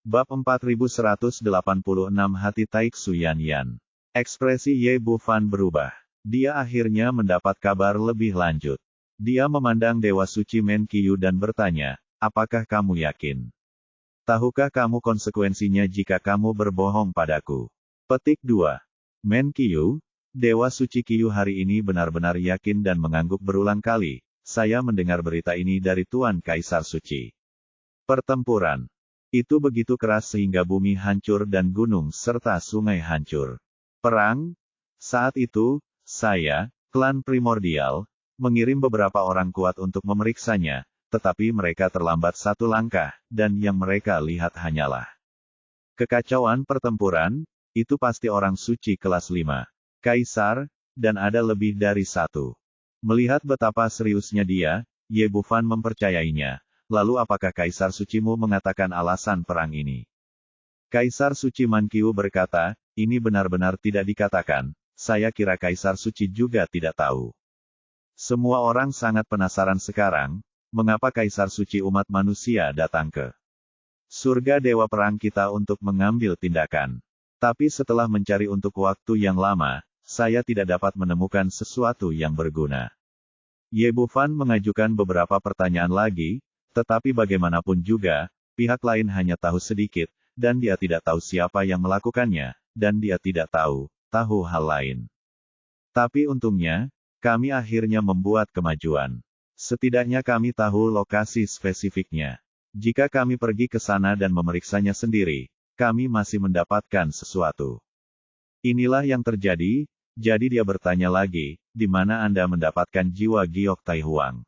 Bab 4186 Hati Taik Su Yan Yan. Ekspresi Ye Bufan berubah. Dia akhirnya mendapat kabar lebih lanjut. Dia memandang Dewa Suci Menkyu dan bertanya, apakah kamu yakin? Tahukah kamu konsekuensinya jika kamu berbohong padaku? Petik 2. Menkyu, Dewa Suci Kyu hari ini benar-benar yakin dan mengangguk berulang kali. Saya mendengar berita ini dari Tuan Kaisar Suci. Pertempuran itu begitu keras sehingga bumi hancur dan gunung serta sungai hancur. Perang. Saat itu, saya, klan primordial, mengirim beberapa orang kuat untuk memeriksanya, tetapi mereka terlambat satu langkah, dan yang mereka lihat hanyalah kekacauan pertempuran. Itu pasti orang suci kelas 5. Kaisar, dan ada lebih dari satu. Melihat betapa seriusnya dia, Ye Bufan mempercayainya. Lalu apakah Kaisar Sucimu mengatakan alasan perang ini? Kaisar Suci Menkyu berkata, ini benar-benar tidak dikatakan, saya kira Kaisar Suci juga tidak tahu. Semua orang sangat penasaran sekarang, mengapa Kaisar Suci umat manusia datang ke surga Dewa Perang kita untuk mengambil tindakan. Tapi setelah mencari untuk waktu yang lama, saya tidak dapat menemukan sesuatu yang berguna. Ye Bufan mengajukan beberapa pertanyaan lagi, tetapi bagaimanapun juga, pihak lain hanya tahu sedikit, dan dia tidak tahu siapa yang melakukannya, dan dia tidak tahu hal lain. Tapi untungnya, kami akhirnya membuat kemajuan. Setidaknya kami tahu lokasi spesifiknya. Jika kami pergi ke sana dan memeriksanya sendiri, kami masih mendapatkan sesuatu. Inilah yang terjadi, jadi dia bertanya lagi, di mana Anda mendapatkan jiwa Giok Tai Huang?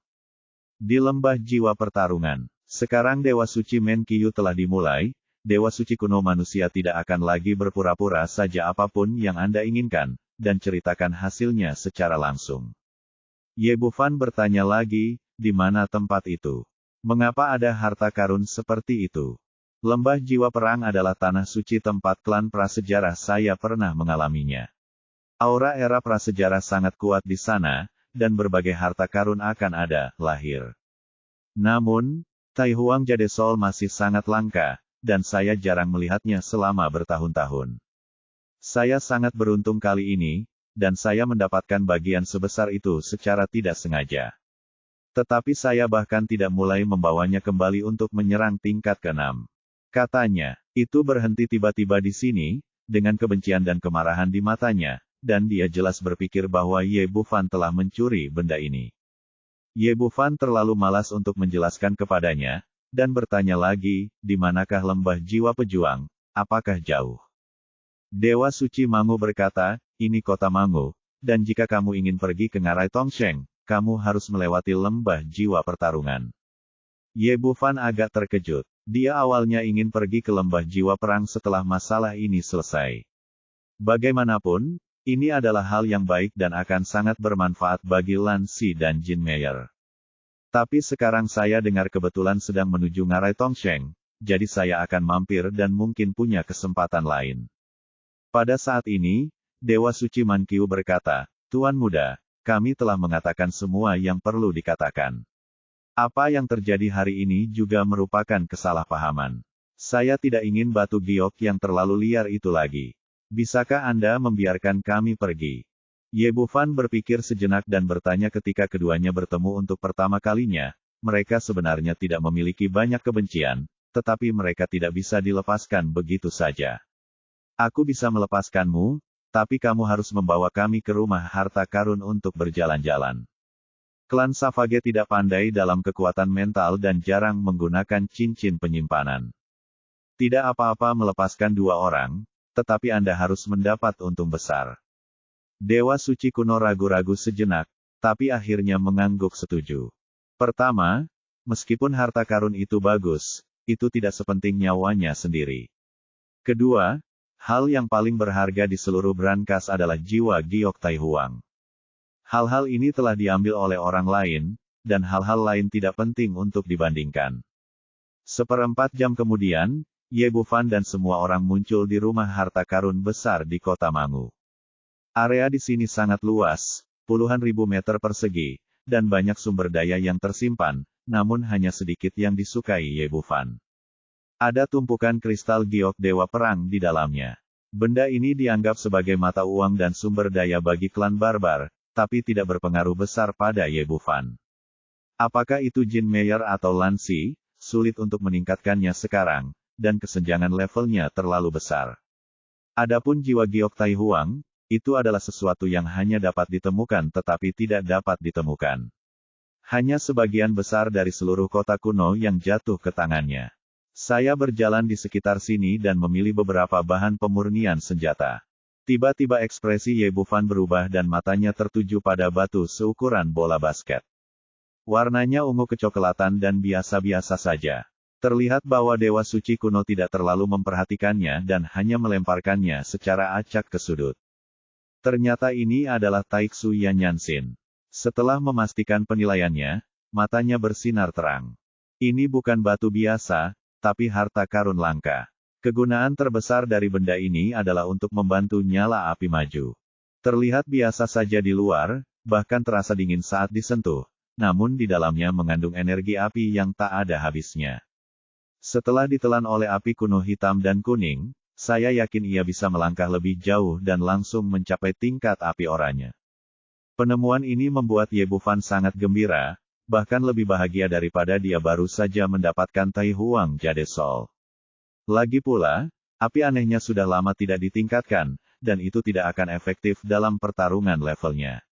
Di lembah jiwa pertarungan. Sekarang Dewa Suci Menkyu telah dimulai, Dewa Suci kuno manusia tidak akan lagi berpura-pura saja apapun yang Anda inginkan, dan ceritakan hasilnya secara langsung. Ye Bufan bertanya lagi, di mana tempat itu? Mengapa ada harta karun seperti itu? Lembah jiwa perang adalah tanah suci tempat klan prasejarah saya pernah mengalaminya. Aura era prasejarah sangat kuat di sana, dan berbagai harta karun akan ada, lahir. Namun, Tai Huang Jade Sol masih sangat langka, dan saya jarang melihatnya selama bertahun-tahun. Saya sangat beruntung kali ini, dan saya mendapatkan bagian sebesar itu secara tidak sengaja. Tetapi saya bahkan tidak mulai membawanya kembali untuk menyerang tingkat ke-6. Katanya, itu berhenti tiba-tiba di sini, dengan kebencian dan kemarahan di matanya, dan dia jelas berpikir bahwa Ye Bufan telah mencuri benda ini. Ye Bufan terlalu malas untuk menjelaskan kepadanya, dan bertanya lagi, di manakah lembah jiwa pejuang, apakah jauh? Dewa Suci Mangu berkata, ini kota Mangu, dan jika kamu ingin pergi ke Ngarai Tongsheng, kamu harus melewati lembah jiwa pertarungan. Ye Bufan agak terkejut. Dia awalnya ingin pergi ke lembah jiwa perang setelah masalah ini selesai. Bagaimanapun, ini adalah hal yang baik dan akan sangat bermanfaat bagi Lan Si dan Jin Meyer. Tapi sekarang saya dengar kebetulan sedang menuju Ngarai Tongsheng, jadi saya akan mampir dan mungkin punya kesempatan lain. Pada saat ini, Dewa Suci Menkyu berkata, Tuan Muda, kami telah mengatakan semua yang perlu dikatakan. Apa yang terjadi hari ini juga merupakan kesalahpahaman. Saya tidak ingin batu giok yang terlalu liar itu lagi. Bisakah Anda membiarkan kami pergi? Ye Bufan berpikir sejenak dan bertanya ketika keduanya bertemu untuk pertama kalinya, mereka sebenarnya tidak memiliki banyak kebencian, tetapi mereka tidak bisa dilepaskan begitu saja. Aku bisa melepaskanmu, tapi kamu harus membawa kami ke rumah harta karun untuk berjalan-jalan. Klan Savage tidak pandai dalam kekuatan mental dan jarang menggunakan cincin penyimpanan. Tidak apa-apa melepaskan dua orang, tetapi Anda harus mendapat untung besar. Dewa Suci kuno ragu-ragu sejenak, tapi akhirnya mengangguk setuju. Pertama, meskipun harta karun itu bagus, itu tidak sepenting nyawanya sendiri. Kedua, hal yang paling berharga di seluruh brankas adalah jiwa Giok Tai Huang. Hal-hal ini telah diambil oleh orang lain, dan hal-hal lain tidak penting untuk dibandingkan. 1/4 jam kemudian, Ye Bufan dan semua orang muncul di rumah harta karun besar di kota Mangu. Area di sini sangat luas, puluhan ribu meter persegi, dan banyak sumber daya yang tersimpan, namun hanya sedikit yang disukai Ye Bufan. Ada tumpukan kristal giok dewa perang di dalamnya. Benda ini dianggap sebagai mata uang dan sumber daya bagi klan barbar, tapi tidak berpengaruh besar pada Ye Bufan. Apakah itu Jin Meyer atau Lan Si, sulit untuk meningkatkannya sekarang, dan kesenjangan levelnya terlalu besar. Adapun jiwa giok Tai Huang, itu adalah sesuatu yang hanya dapat ditemukan tetapi tidak dapat ditemukan. Hanya sebagian besar dari seluruh kota kuno yang jatuh ke tangannya. Saya berjalan di sekitar sini dan memilih beberapa bahan pemurnian senjata. Tiba-tiba ekspresi Ye Bufan berubah dan matanya tertuju pada batu seukuran bola basket. Warnanya ungu kecoklatan dan biasa-biasa saja. Terlihat bahwa Dewa Suci kuno tidak terlalu memperhatikannya dan hanya melemparkannya secara acak ke sudut. Ternyata ini adalah Taiksu Yanyansin. Setelah memastikan penilaiannya, matanya bersinar terang. Ini bukan batu biasa, tapi harta karun langka. Kegunaan terbesar dari benda ini adalah untuk membantu nyala api maju. Terlihat biasa saja di luar, bahkan terasa dingin saat disentuh, namun di dalamnya mengandung energi api yang tak ada habisnya. Setelah ditelan oleh api kuno hitam dan kuning, saya yakin ia bisa melangkah lebih jauh dan langsung mencapai tingkat api oranye. Penemuan ini membuat Ye Bufan sangat gembira, bahkan lebih bahagia daripada dia baru saja mendapatkan Tai Huang Jade Soul. Lagi pula, api anehnya sudah lama tidak ditingkatkan, dan itu tidak akan efektif dalam pertarungan levelnya.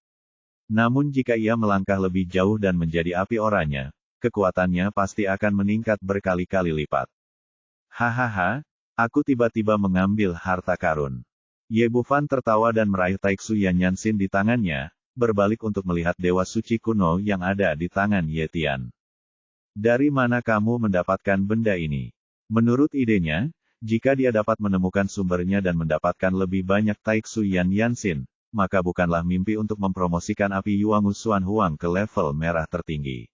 Namun jika ia melangkah lebih jauh dan menjadi api oranye, kekuatannya pasti akan meningkat berkali-kali lipat. Hahaha. Aku tiba-tiba mengambil harta karun. Ye Bufan tertawa dan meraih Taiksu Yanyansin di tangannya, berbalik untuk melihat Dewa Suci kuno yang ada di tangan Ye Tian. Dari mana kamu mendapatkan benda ini? Menurut idenya, jika dia dapat menemukan sumbernya dan mendapatkan lebih banyak Taiksu Yanyansin, maka bukanlah mimpi untuk mempromosikan api Yuangu Xuan Huang ke level merah tertinggi.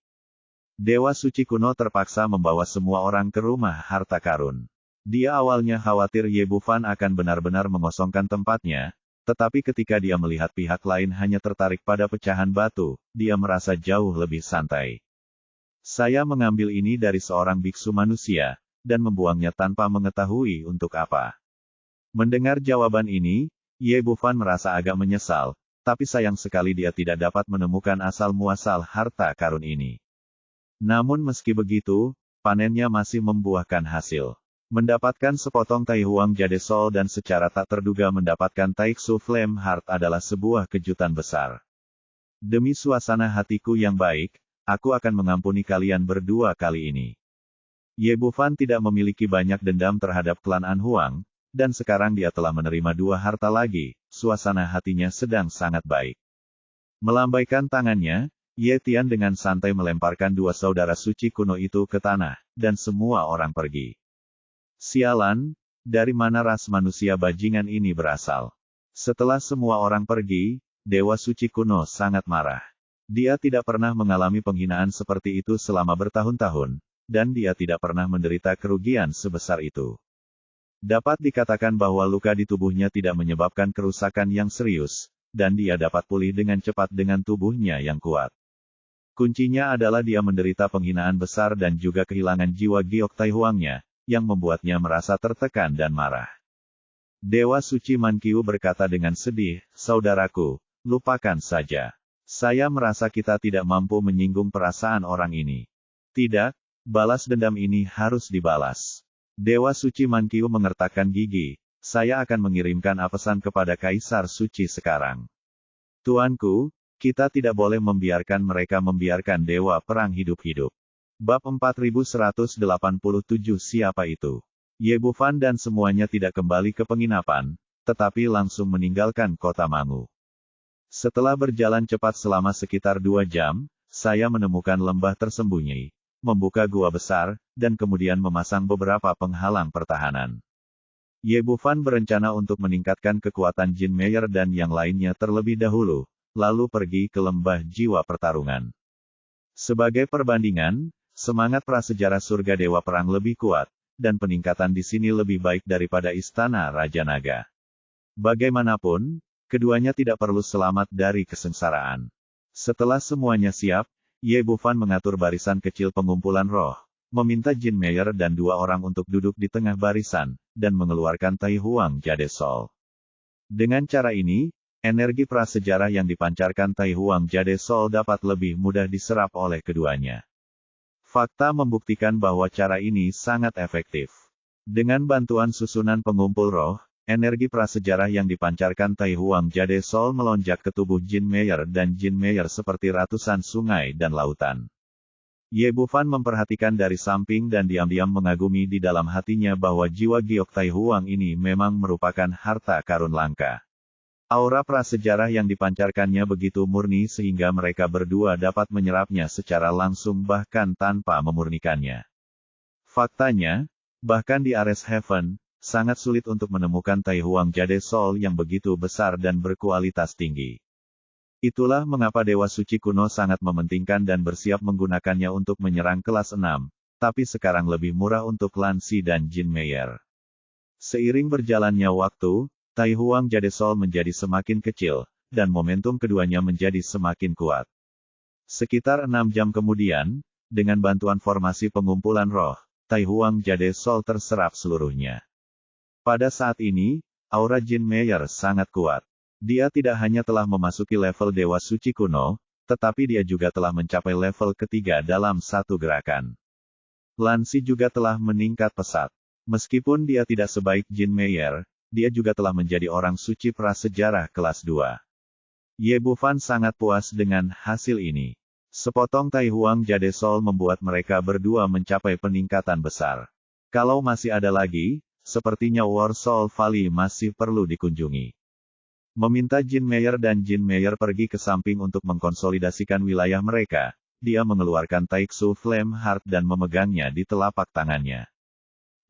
Dewa Suci kuno terpaksa membawa semua orang ke rumah harta karun. Dia awalnya khawatir Ye Bufan akan benar-benar mengosongkan tempatnya, tetapi ketika dia melihat pihak lain hanya tertarik pada pecahan batu, dia merasa jauh lebih santai. Saya mengambil ini dari seorang biksu manusia, dan membuangnya tanpa mengetahui untuk apa. Mendengar jawaban ini, Ye Bufan merasa agak menyesal, tapi sayang sekali dia tidak dapat menemukan asal-muasal harta karun ini. Namun meski begitu, panennya masih membuahkan hasil. Mendapatkan sepotong Tai Huang Jade Soul dan secara tak terduga mendapatkan Taiksu Flame Heart adalah sebuah kejutan besar. Demi suasana hatiku yang baik, aku akan mengampuni kalian berdua kali ini. Ye Bufan tidak memiliki banyak dendam terhadap klan An Huang, dan sekarang dia telah menerima 2 harta lagi, suasana hatinya sedang sangat baik. Melambaikan tangannya, Ye Tian dengan santai melemparkan 2 saudara suci kuno itu ke tanah, dan semua orang pergi. Sialan, dari mana ras manusia bajingan ini berasal? Setelah semua orang pergi, Dewa Suci kuno sangat marah. Dia tidak pernah mengalami penghinaan seperti itu selama bertahun-tahun, dan dia tidak pernah menderita kerugian sebesar itu. Dapat dikatakan bahwa luka di tubuhnya tidak menyebabkan kerusakan yang serius, dan dia dapat pulih dengan cepat dengan tubuhnya yang kuat. Kuncinya adalah dia menderita penghinaan besar dan juga kehilangan jiwa giok Tai Huangnya, yang membuatnya merasa tertekan dan marah. Dewa Suci Manqiu berkata dengan sedih, "Saudaraku, lupakan saja. Saya merasa kita tidak mampu menyinggung perasaan orang ini. Tidak, balas dendam ini harus dibalas." Dewa Suci Manqiu mengertakkan gigi, "Saya akan mengirimkan pesan kepada Kaisar Suci sekarang. Tuanku, kita tidak boleh membiarkan mereka membiarkan Dewa Perang hidup-hidup." Bab 4187 Siapa itu? Ye Bufan dan semuanya tidak kembali ke penginapan, tetapi langsung meninggalkan kota Mangu. Setelah berjalan cepat selama sekitar 2 jam, saya menemukan lembah tersembunyi, membuka gua besar, dan kemudian memasang beberapa penghalang pertahanan. Ye Bufan berencana untuk meningkatkan kekuatan Jin Meyer dan yang lainnya terlebih dahulu, lalu pergi ke lembah jiwa pertarungan. Sebagai perbandingan, semangat prasejarah surga Dewa Perang lebih kuat, dan peningkatan di sini lebih baik daripada Istana Raja Naga. Bagaimanapun, keduanya tidak perlu selamat dari kesengsaraan. Setelah semuanya siap, Ye Bufan mengatur barisan kecil pengumpulan roh, meminta Jin Meyer dan dua orang untuk duduk di tengah barisan, dan mengeluarkan Tai Huang Jade Soul. Dengan cara ini, energi prasejarah yang dipancarkan Tai Huang Jade Soul dapat lebih mudah diserap oleh keduanya. Fakta membuktikan bahwa cara ini sangat efektif. Dengan bantuan susunan pengumpul roh, energi prasejarah yang dipancarkan Tai Huang Jade Soul melonjak ke tubuh Jin Meyer dan Jin Meyer seperti ratusan sungai dan lautan. Ye Bufan memperhatikan dari samping dan diam-diam mengagumi di dalam hatinya bahwa jiwa giok Tai Huang ini memang merupakan harta karun langka. Aura prasejarah yang dipancarkannya begitu murni sehingga mereka berdua dapat menyerapnya secara langsung bahkan tanpa memurnikannya. Faktanya, bahkan di Ares Heaven, sangat sulit untuk menemukan Tai Huang Jade Soul yang begitu besar dan berkualitas tinggi. Itulah mengapa Dewa Suci kuno sangat mementingkan dan bersiap menggunakannya untuk menyerang kelas 6, tapi sekarang lebih murah untuk Lan Xi dan Jin Meyer. Seiring berjalannya waktu, Tai Huang Jade Soul menjadi semakin kecil, dan momentum keduanya menjadi semakin kuat. Sekitar 6 jam kemudian, dengan bantuan formasi pengumpulan roh, Tai Huang Jade Soul terserap seluruhnya. Pada saat ini, aura Jin Meyer sangat kuat. Dia tidak hanya telah memasuki level Dewa Suci kuno, tetapi dia juga telah mencapai level ketiga dalam satu gerakan. Lan Xi juga telah meningkat pesat. Meskipun dia tidak sebaik Jin Meyer, dia juga telah menjadi orang suci prasejarah kelas 2. Ye Bufan sangat puas dengan hasil ini. Sepotong Tai Huang Jade Soul membuat mereka berdua mencapai peningkatan besar. Kalau masih ada lagi, sepertinya War Soul Valley masih perlu dikunjungi. Meminta Jin Meyer dan Jin Meyer pergi ke samping untuk mengkonsolidasikan wilayah mereka, dia mengeluarkan Taiksu Flame Heart dan memegangnya di telapak tangannya.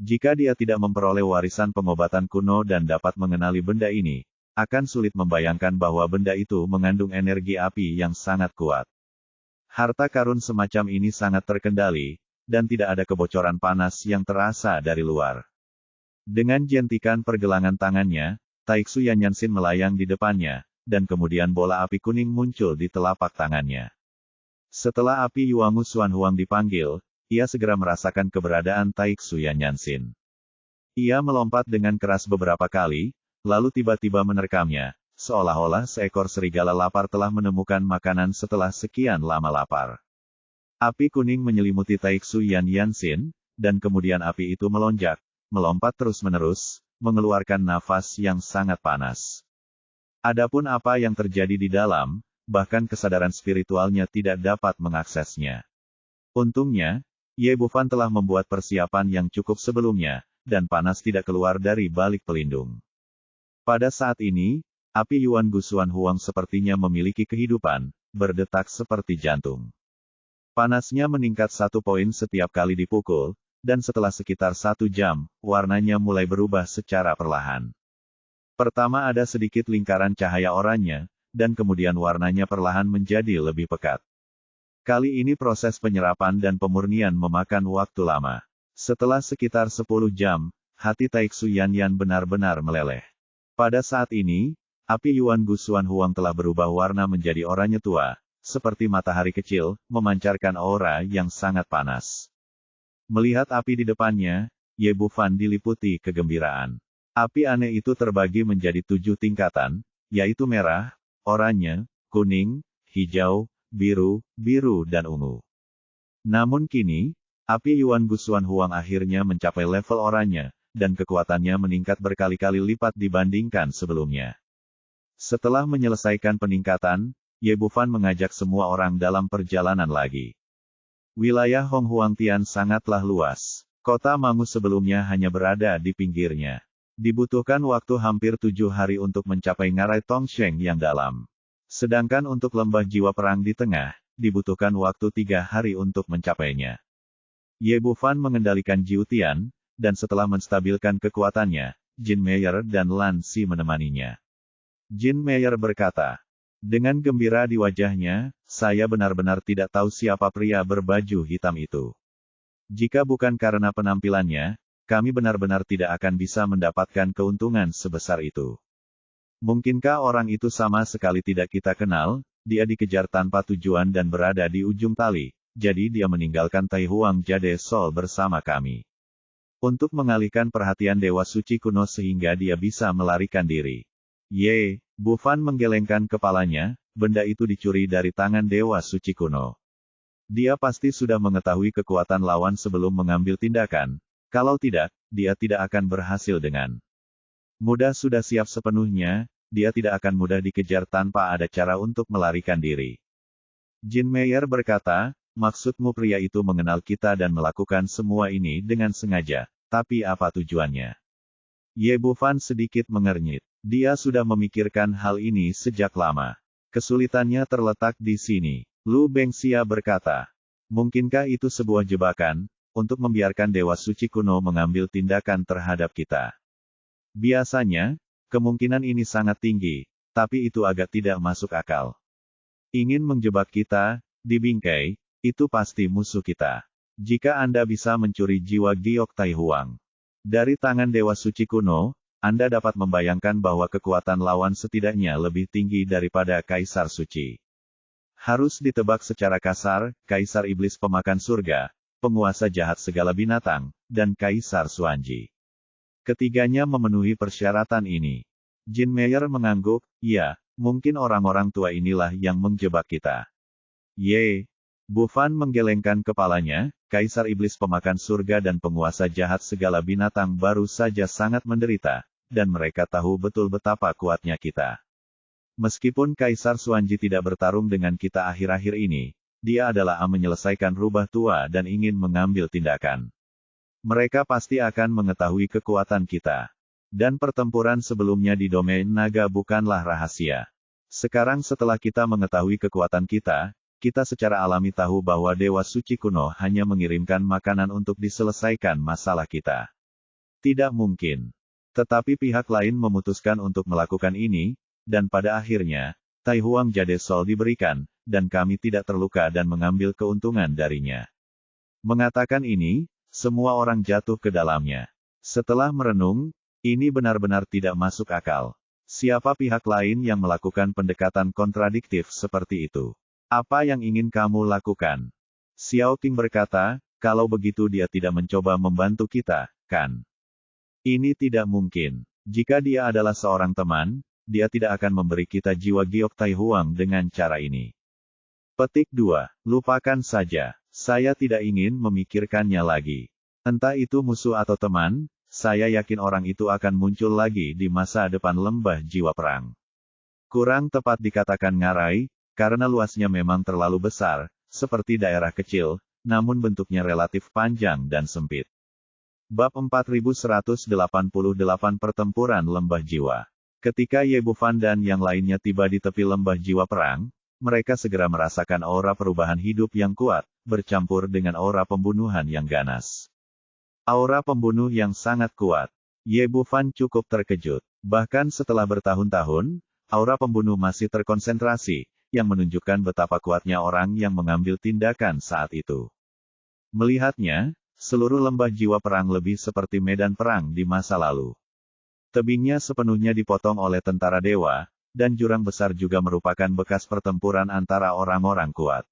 Jika dia tidak memperoleh warisan pengobatan kuno dan dapat mengenali benda ini, akan sulit membayangkan bahwa benda itu mengandung energi api yang sangat kuat. Harta karun semacam ini sangat terkendali, dan tidak ada kebocoran panas yang terasa dari luar. Dengan jentikan pergelangan tangannya, Taiksu Yanyansin melayang di depannya, dan kemudian bola api kuning muncul di telapak tangannya. Setelah api Yuangu Xuanhuang dipanggil, ia segera merasakan keberadaan Taiksu Yanyansin. Ia melompat dengan keras beberapa kali, lalu tiba-tiba menerkamnya, seolah-olah seekor serigala lapar telah menemukan makanan setelah sekian lama lapar. Api kuning menyelimuti Taiksu Yanyansin, dan kemudian api itu melonjak, melompat terus-menerus, mengeluarkan nafas yang sangat panas. Adapun apa yang terjadi di dalam, bahkan kesadaran spiritualnya tidak dapat mengaksesnya. Untungnya, Ye Bufan telah membuat persiapan yang cukup sebelumnya, dan panas tidak keluar dari balik pelindung. Pada saat ini, api Yuan Gusuan Huang sepertinya memiliki kehidupan, berdetak seperti jantung. Panasnya meningkat 1 poin setiap kali dipukul, dan setelah sekitar 1 jam, warnanya mulai berubah secara perlahan. Pertama ada sedikit lingkaran cahaya oranye, dan kemudian warnanya perlahan menjadi lebih pekat. Kali ini proses penyerapan dan pemurnian memakan waktu lama. Setelah sekitar 10 jam, hati Taiksu Yanyan benar-benar meleleh. Pada saat ini, api Yuan Gusuan Huang telah berubah warna menjadi oranye tua, seperti matahari kecil, memancarkan aura yang sangat panas. Melihat api di depannya, Ye Bufan diliputi kegembiraan. Api aneh itu terbagi menjadi 7 tingkatan, yaitu merah, oranye, kuning, hijau, biru, dan ungu. Namun kini, api Yuan Gusuan Huang akhirnya mencapai level oranye, dan kekuatannya meningkat berkali-kali lipat dibandingkan sebelumnya. Setelah menyelesaikan peningkatan, Ye Bufan mengajak semua orang dalam perjalanan lagi. Wilayah Hong Huangtian sangatlah luas. Kota Mangu sebelumnya hanya berada di pinggirnya. Dibutuhkan waktu hampir 7 hari untuk mencapai Ngarai Tongsheng yang dalam. Sedangkan untuk lembah jiwa perang di tengah, dibutuhkan waktu 3 hari untuk mencapainya. Ye Bufan mengendalikan Jiutian, dan setelah menstabilkan kekuatannya, Jin Meyer dan Lan Xi menemaninya. Jin Meyer berkata, dengan gembira di wajahnya, saya benar-benar tidak tahu siapa pria berbaju hitam itu. Jika bukan karena penampilannya, kami benar-benar tidak akan bisa mendapatkan keuntungan sebesar itu. Mungkinkah orang itu sama sekali tidak kita kenal, dia dikejar tanpa tujuan dan berada di ujung tali, jadi dia meninggalkan Tai Huang Jade Sol bersama kami. Untuk mengalihkan perhatian Dewa Suci kuno sehingga dia bisa melarikan diri. Ye, Bu Fan menggelengkan kepalanya, benda itu dicuri dari tangan Dewa Suci kuno. Dia pasti sudah mengetahui kekuatan lawan sebelum mengambil tindakan, kalau tidak, dia tidak akan berhasil dengan mudah. Sudah siap sepenuhnya, dia tidak akan mudah dikejar tanpa ada cara untuk melarikan diri. Jin Meyer berkata, maksudmu pria itu mengenal kita dan melakukan semua ini dengan sengaja, tapi apa tujuannya? Ye Bu Fan sedikit mengernyit. Dia sudah memikirkan hal ini sejak lama. Kesulitannya terletak di sini. Lu Bengxia berkata, mungkinkah itu sebuah jebakan, untuk membiarkan Dewa Suci kuno mengambil tindakan terhadap kita? Biasanya, kemungkinan ini sangat tinggi, tapi itu agak tidak masuk akal. Ingin menjebak kita, di bingkai, itu pasti musuh kita. Jika Anda bisa mencuri jiwa Giok Tai Huang dari tangan Dewa Suci kuno, Anda dapat membayangkan bahwa kekuatan lawan setidaknya lebih tinggi daripada Kaisar Suci. Harus ditebak secara kasar, Kaisar Iblis Pemakan Surga, penguasa jahat segala binatang, dan Kaisar Suanji. Ketiganya memenuhi persyaratan ini. Jin Meyer mengangguk, ya, mungkin orang-orang tua inilah yang menjebak kita. Ye. Bu Fan menggelengkan kepalanya, Kaisar Iblis Pemakan Surga dan penguasa jahat segala binatang baru saja sangat menderita, dan mereka tahu betul betapa kuatnya kita. Meskipun Kaisar Suanji tidak bertarung dengan kita akhir-akhir ini, dia adalah menyelesaikan rubah tua dan ingin mengambil tindakan. Mereka pasti akan mengetahui kekuatan kita. Dan pertempuran sebelumnya di domain naga bukanlah rahasia. Sekarang setelah kita mengetahui kekuatan kita, kita secara alami tahu bahwa Dewa Suci kuno hanya mengirimkan makanan untuk diselesaikan masalah kita. Tidak mungkin. Tetapi pihak lain memutuskan untuk melakukan ini, dan pada akhirnya, Tai Huang Jade Sol diberikan, dan kami tidak terluka dan mengambil keuntungan darinya. Mengatakan ini, semua orang jatuh ke dalamnya. Setelah merenung, ini benar-benar tidak masuk akal. Siapa pihak lain yang melakukan pendekatan kontradiktif seperti itu? Apa yang ingin kamu lakukan? Xiao Ting berkata, kalau begitu dia tidak mencoba membantu kita, kan? Ini tidak mungkin. Jika dia adalah seorang teman, dia tidak akan memberi kita jiwa Giok Tai Huang dengan cara ini. Petik 2. Lupakan saja. Saya tidak ingin memikirkannya lagi. Entah itu musuh atau teman, saya yakin orang itu akan muncul lagi di masa depan lembah jiwa perang. Kurang tepat dikatakan ngarai, karena luasnya memang terlalu besar, seperti daerah kecil, namun bentuknya relatif panjang dan sempit. Bab 4188 Pertempuran Lembah Jiwa. Ketika Ye Bu Fan dan yang lainnya tiba di tepi lembah jiwa perang, mereka segera merasakan aura perubahan hidup yang kuat, bercampur dengan aura pembunuhan yang ganas. Aura pembunuh yang sangat kuat. Ye Bu Fan cukup terkejut. Bahkan setelah bertahun-tahun, aura pembunuh masih terkonsentrasi, yang menunjukkan betapa kuatnya orang yang mengambil tindakan saat itu. Melihatnya, seluruh lembah jiwa perang lebih seperti medan perang di masa lalu. Tebingnya sepenuhnya dipotong oleh tentara dewa, dan jurang besar juga merupakan bekas pertempuran antara orang-orang kuat.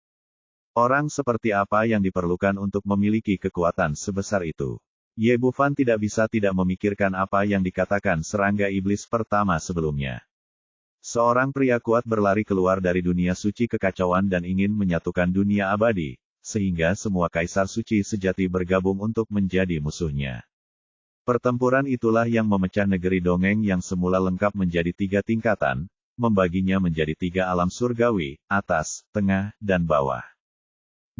Orang seperti apa yang diperlukan untuk memiliki kekuatan sebesar itu? Ye Bu Fan tidak bisa tidak memikirkan apa yang dikatakan serangga iblis pertama sebelumnya. Seorang pria kuat berlari keluar dari dunia suci kekacauan dan ingin menyatukan dunia abadi, sehingga semua kaisar suci sejati bergabung untuk menjadi musuhnya. Pertempuran itulah yang memecah negeri dongeng yang semula lengkap menjadi 3 tingkatan, membaginya menjadi 3 alam surgawi, atas, tengah, dan bawah.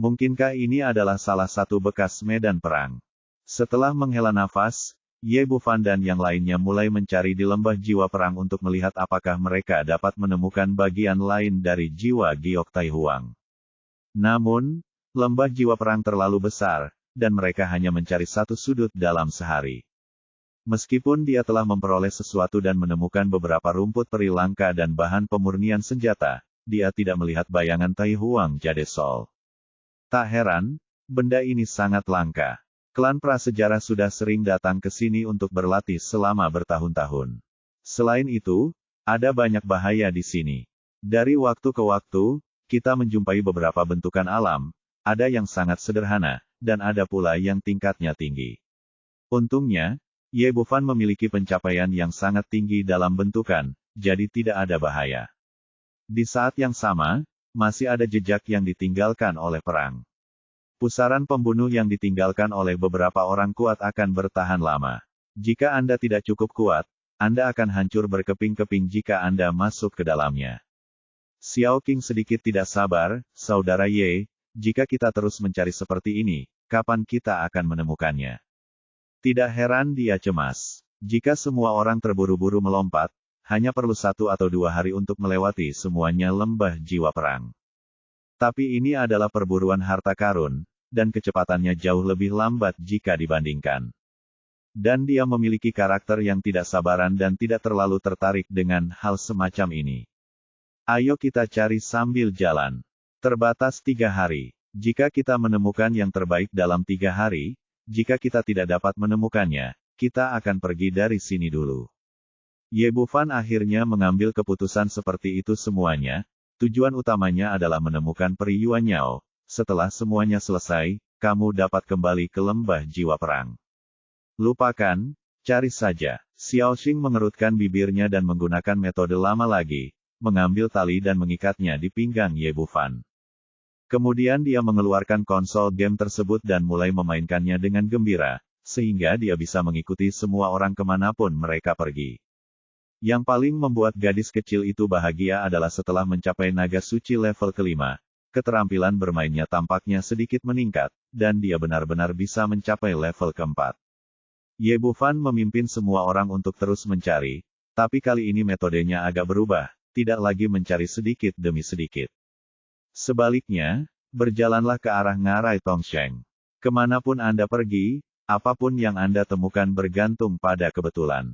Mungkinkah ini adalah salah satu bekas medan perang? Setelah menghela nafas, Ye Bu Fan dan yang lainnya mulai mencari di lembah jiwa perang untuk melihat apakah mereka dapat menemukan bagian lain dari jiwa Giok Tai Huang. Namun, lembah jiwa perang terlalu besar, dan mereka hanya mencari satu sudut dalam sehari. Meskipun dia telah memperoleh sesuatu dan menemukan beberapa rumput peri langka dan bahan pemurnian senjata, dia tidak melihat bayangan Tai Huang Jade Sol. Tak heran, benda ini sangat langka. Klan prasejarah sudah sering datang ke sini untuk berlatih selama bertahun-tahun. Selain itu, ada banyak bahaya di sini. Dari waktu ke waktu, kita menjumpai beberapa bentukan alam, ada yang sangat sederhana, dan ada pula yang tingkatnya tinggi. Untungnya, Ye Bufan memiliki pencapaian yang sangat tinggi dalam bentukan, jadi tidak ada bahaya. Di saat yang sama, masih ada jejak yang ditinggalkan oleh perang. Pusaran pembunuh yang ditinggalkan oleh beberapa orang kuat akan bertahan lama. Jika Anda tidak cukup kuat, Anda akan hancur berkeping-keping jika Anda masuk ke dalamnya. Xiao Qing sedikit tidak sabar, Saudara Ye, jika kita terus mencari seperti ini, kapan kita akan menemukannya? Tidak heran dia cemas. Jika semua orang terburu-buru melompat, hanya perlu 1 atau 2 hari untuk melewati semuanya lembah jiwa perang. Tapi ini adalah perburuan harta karun, dan kecepatannya jauh lebih lambat jika dibandingkan. Dan dia memiliki karakter yang tidak sabaran dan tidak terlalu tertarik dengan hal semacam ini. Ayo kita cari sambil jalan. Terbatas 3 hari. Jika kita menemukan yang terbaik dalam 3 hari, jika kita tidak dapat menemukannya, kita akan pergi dari sini dulu. Ye Bufan akhirnya mengambil keputusan seperti itu semuanya. Tujuan utamanya adalah menemukan Peri Yuan Yao. Setelah semuanya selesai, kamu dapat kembali ke lembah jiwa perang. Lupakan, cari saja. Xiao Qing mengerutkan bibirnya dan menggunakan metode lama lagi, mengambil tali dan mengikatnya di pinggang Ye Bufan. Kemudian dia mengeluarkan konsol game tersebut dan mulai memainkannya dengan gembira, sehingga dia bisa mengikuti semua orang kemanapun mereka pergi. Yang paling membuat gadis kecil itu bahagia adalah setelah mencapai naga suci level kelima, keterampilan bermainnya tampaknya sedikit meningkat, dan dia benar-benar bisa mencapai level keempat. Ye Bufan memimpin semua orang untuk terus mencari, tapi kali ini metodenya agak berubah, tidak lagi mencari sedikit demi sedikit. Sebaliknya, berjalanlah ke arah ngarai Tongsheng. Kemanapun Anda pergi, apapun yang Anda temukan bergantung pada kebetulan.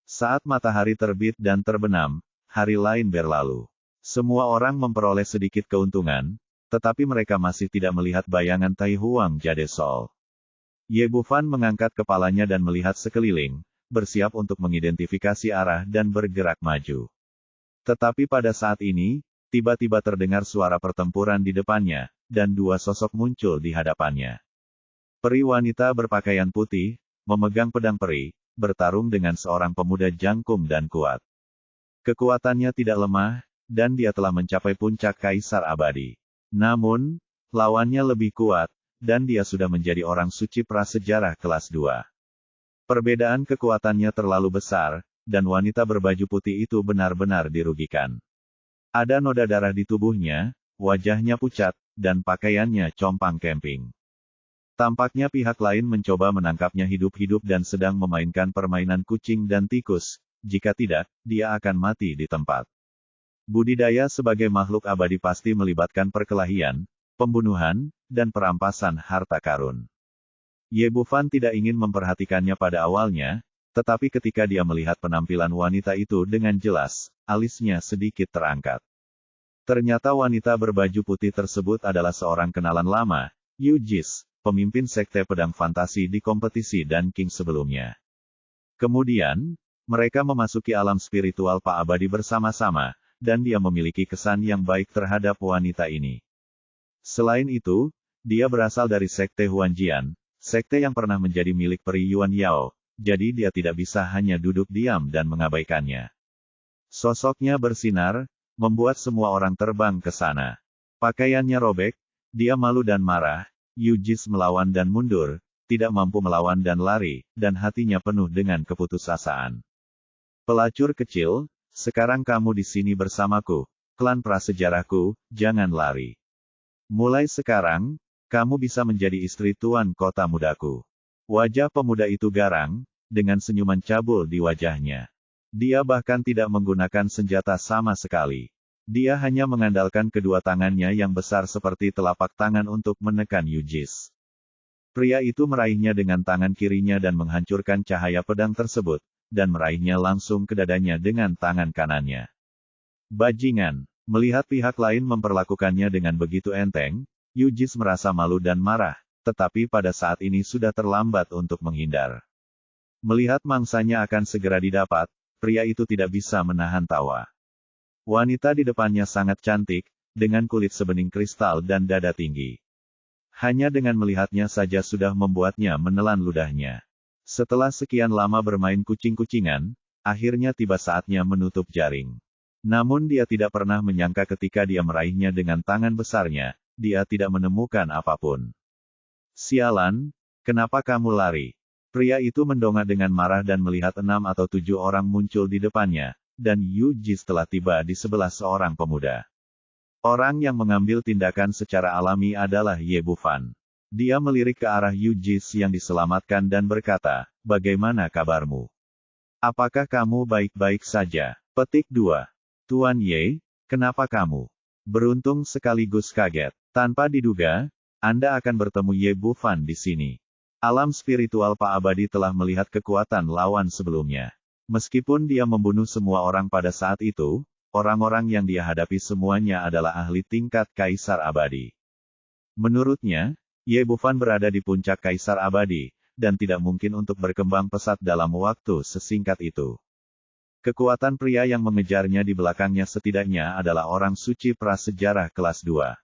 Saat matahari terbit dan terbenam, hari lain berlalu. Semua orang memperoleh sedikit keuntungan, tetapi mereka masih tidak melihat bayangan Tai Huang Jade Sol. Ye Bufan mengangkat kepalanya dan melihat sekeliling, bersiap untuk mengidentifikasi arah dan bergerak maju. Tetapi pada saat ini, tiba-tiba terdengar suara pertempuran di depannya, dan 2 sosok muncul di hadapannya. Peri wanita berpakaian putih, memegang pedang peri, bertarung dengan seorang pemuda jangkung dan kuat. Kekuatannya tidak lemah, dan dia telah mencapai puncak Kaisar Abadi. Namun, lawannya lebih kuat, dan dia sudah menjadi orang suci prasejarah kelas 2. Perbedaan kekuatannya terlalu besar, dan wanita berbaju putih itu benar-benar dirugikan. Ada noda darah di tubuhnya, wajahnya pucat, dan pakaiannya compang-camping. Tampaknya pihak lain mencoba menangkapnya hidup-hidup dan sedang memainkan permainan kucing dan tikus, jika tidak, dia akan mati di tempat. Budidaya sebagai makhluk abadi pasti melibatkan perkelahian, pembunuhan, dan perampasan harta karun. Ye Bufan tidak ingin memperhatikannya pada awalnya, tetapi ketika dia melihat penampilan wanita itu dengan jelas, alisnya sedikit terangkat. Ternyata wanita berbaju putih tersebut adalah seorang kenalan lama, Yu Jis, pemimpin sekte pedang fantasi di kompetisi Dan King sebelumnya. Kemudian, mereka memasuki alam spiritual Pak Abadi bersama-sama, dan dia memiliki kesan yang baik terhadap wanita ini. Selain itu, dia berasal dari sekte Huanjian, sekte yang pernah menjadi milik Peri Yuan Yao, jadi dia tidak bisa hanya duduk diam dan mengabaikannya. Sosoknya bersinar, membuat semua orang terbang ke sana. Pakaiannya robek, dia malu dan marah, Yu Jis melawan dan mundur, tidak mampu melawan dan lari, dan hatinya penuh dengan keputusasaan. Pelacur kecil, sekarang kamu di sini bersamaku, klan prasejarahku, jangan lari. Mulai sekarang, kamu bisa menjadi istri tuan kota mudaku. Wajah pemuda itu garang, dengan senyuman cabul di wajahnya. Dia bahkan tidak menggunakan senjata sama sekali. Dia hanya mengandalkan kedua tangannya yang besar seperti telapak tangan untuk menekan Yu Jis. Pria itu meraihnya dengan tangan kirinya dan menghancurkan cahaya pedang tersebut, dan meraihnya langsung ke dadanya dengan tangan kanannya. Bajingan, melihat pihak lain memperlakukannya dengan begitu enteng, Yu Jis merasa malu dan marah, tetapi pada saat ini sudah terlambat untuk menghindar. Melihat mangsanya akan segera didapat, pria itu tidak bisa menahan tawa. Wanita di depannya sangat cantik, dengan kulit sebening kristal dan dada tinggi. Hanya dengan melihatnya saja sudah membuatnya menelan ludahnya. Setelah sekian lama bermain kucing-kucingan, akhirnya tiba saatnya menutup jaring. Namun dia tidak pernah menyangka ketika dia meraihnya dengan tangan besarnya, dia tidak menemukan apapun. Sialan, kenapa kamu lari? Pria itu mendongak dengan marah dan melihat 6 atau 7 orang muncul di depannya, dan Yu Ji telah tiba di sebelah seorang pemuda. Orang yang mengambil tindakan secara alami adalah Ye Bufan. Dia melirik ke arah Yu Ji yang diselamatkan dan berkata, bagaimana kabarmu? Apakah kamu baik-baik saja? Petik 2. Tuan Ye, kenapa kamu beruntung sekaligus kaget? Tanpa diduga, Anda akan bertemu Ye Bufan di sini. Alam spiritual Pak Abadi telah melihat kekuatan lawan sebelumnya. Meskipun dia membunuh semua orang pada saat itu, orang-orang yang dia hadapi semuanya adalah ahli tingkat Kaisar Abadi. Menurutnya, Ye Bufan berada di puncak Kaisar Abadi, dan tidak mungkin untuk berkembang pesat dalam waktu sesingkat itu. Kekuatan pria yang mengejarnya di belakangnya setidaknya adalah orang suci prasejarah kelas 2.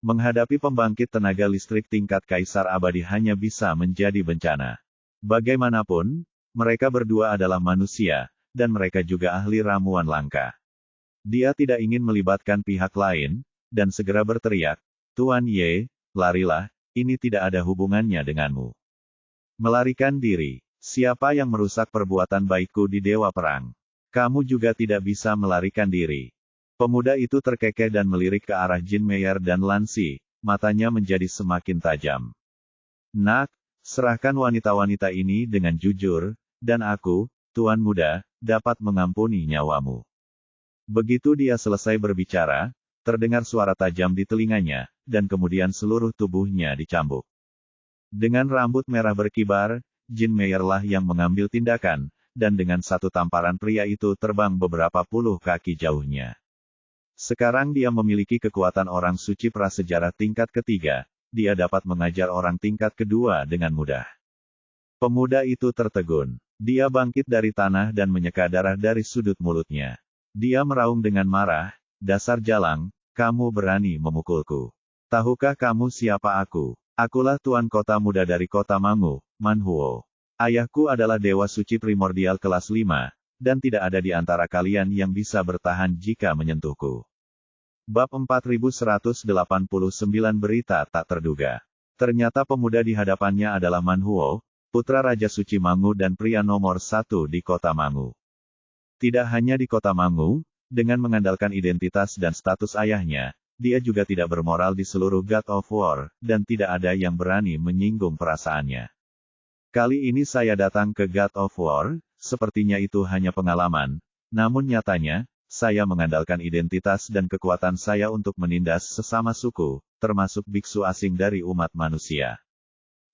Menghadapi pembangkit tenaga listrik tingkat Kaisar Abadi hanya bisa menjadi bencana. Bagaimanapun, mereka berdua adalah manusia, dan mereka juga ahli ramuan langka. Dia tidak ingin melibatkan pihak lain, dan segera berteriak, Tuan Ye, larilah, ini tidak ada hubungannya denganmu. Melarikan diri. Siapa yang merusak perbuatan baikku di Dewa Perang? Kamu juga tidak bisa melarikan diri. Pemuda itu terkekeh dan melirik ke arah Jin Meyer dan Lansi, matanya menjadi semakin tajam. Nak, serahkan wanita-wanita ini dengan jujur, dan aku, Tuan Muda, dapat mengampuni nyawamu. Begitu dia selesai berbicara, terdengar suara tajam di telinganya, dan kemudian seluruh tubuhnya dicambuk. Dengan rambut merah berkibar, Jin Meyer lah yang mengambil tindakan, dan dengan satu tamparan pria itu terbang beberapa puluh kaki jauhnya. Sekarang dia memiliki kekuatan orang suci prasejarah tingkat ketiga, dia dapat mengajar orang tingkat kedua dengan mudah. Pemuda itu tertegun. Dia bangkit dari tanah dan menyeka darah dari sudut mulutnya. Dia meraung dengan marah, dasar jalang, kamu berani memukulku. Tahukah kamu siapa aku? Akulah Tuan Kota Muda dari Kota Mangu, Manhuo. Ayahku adalah Dewa Suci Primordial kelas 5, dan tidak ada di antara kalian yang bisa bertahan jika menyentuhku. Bab 4189 Berita Tak Terduga. Ternyata pemuda di hadapannya adalah Manhuo, putra Raja Suci Mangu dan pria nomor 1 di Kota Mangu. Tidak hanya di Kota Mangu, dengan mengandalkan identitas dan status ayahnya, dia juga tidak bermoral di seluruh God of War, dan tidak ada yang berani menyinggung perasaannya. Kali ini saya datang ke God of War, sepertinya itu hanya pengalaman, namun nyatanya, saya mengandalkan identitas dan kekuatan saya untuk menindas sesama suku, termasuk biksu asing dari umat manusia.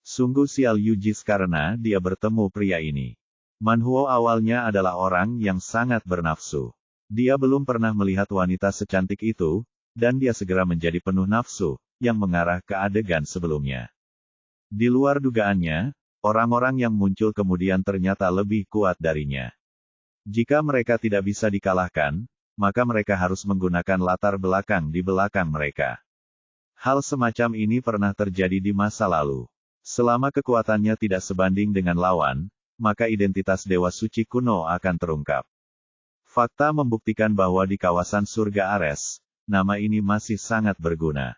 Sungguh sial Yu Ji karena dia bertemu pria ini. Manhuo awalnya adalah orang yang sangat bernafsu. Dia belum pernah melihat wanita secantik itu, dan dia segera menjadi penuh nafsu, yang mengarah ke adegan sebelumnya. Di luar dugaannya, orang-orang yang muncul kemudian ternyata lebih kuat darinya. Jika mereka tidak bisa dikalahkan, maka mereka harus menggunakan latar belakang di belakang mereka. Hal semacam ini pernah terjadi di masa lalu. Selama kekuatannya tidak sebanding dengan lawan, maka identitas Dewa Suci kuno akan terungkap. Fakta membuktikan bahwa di kawasan surga Ares, nama ini masih sangat berguna.